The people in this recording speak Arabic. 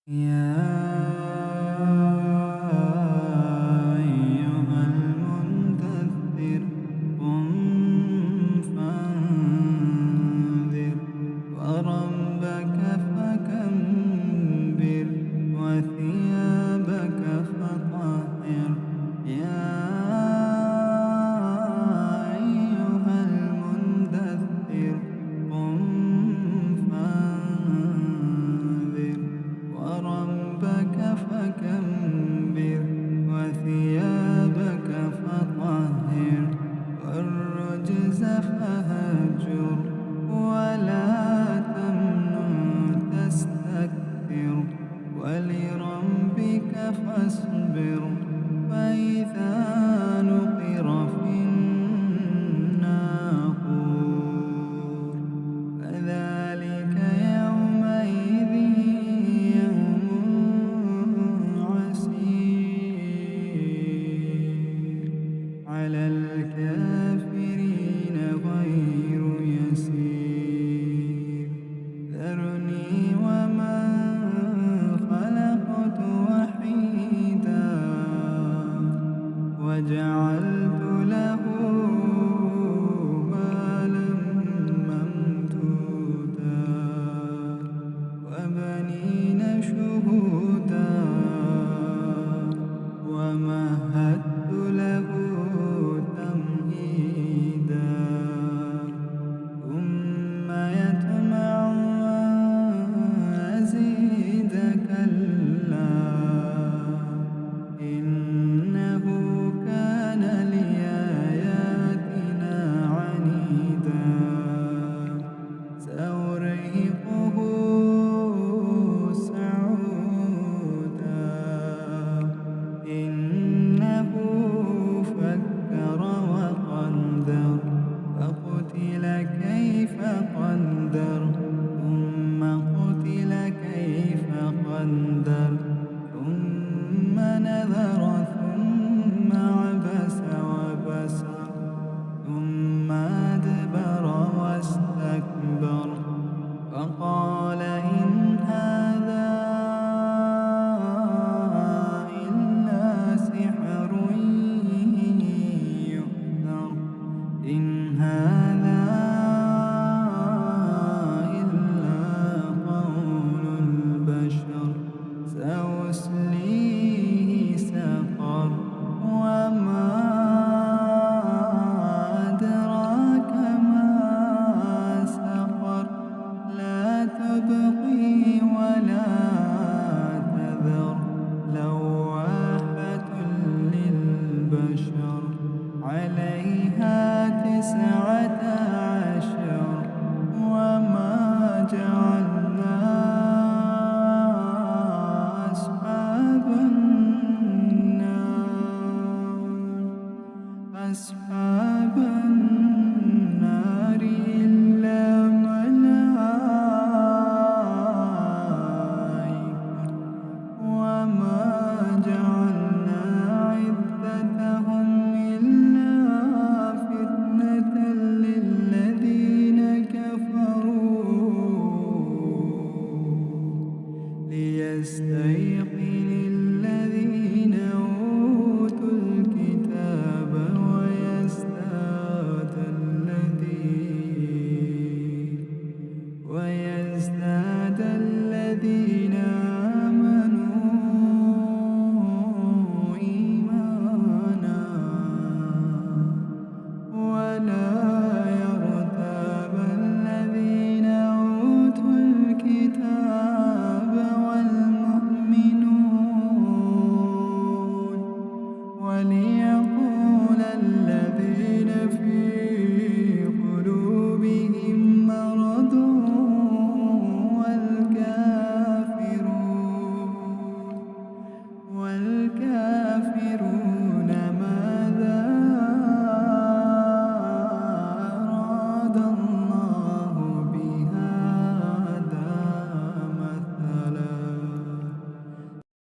يا أيها المدثر قم فانذر وربك فكبر وثيابك فطهر يا أيها المدثر قم فانذر وربك فكبر وثيابك فطهر والرجز فهجر ولا تمنن تستكثر ولربك فاصبر فإذا نقر في الناقور فذلك يومئذ يوم عسير على الكافرين غير يسير ذرني ومن خلقت وحيدا وجعلت له مالا ممدودا وبنين شهودا ومهدت له تمهيدا ثم يطمع أن أزيد كلا إنه كان لآياتنا عنيدا سأرهقه صعودا إنه فكر وقدر فقتل كيف قدر ثم قتل كيف قدر ثم نذر ثم عبس وبسر ثم أدبر واستكبر فقال إن هذا إلا سحر يؤثر إن هذا إلا قول البشر سأصليه سقر وما أدراك ما سقر لا تبقي ولا تذر لواحة للبشر عليها 19 وما جعلنا أصحاب النار إلا ملائكة وما جعلنا عدتهم إلا فتنة للذين كفروا ليستيقنوا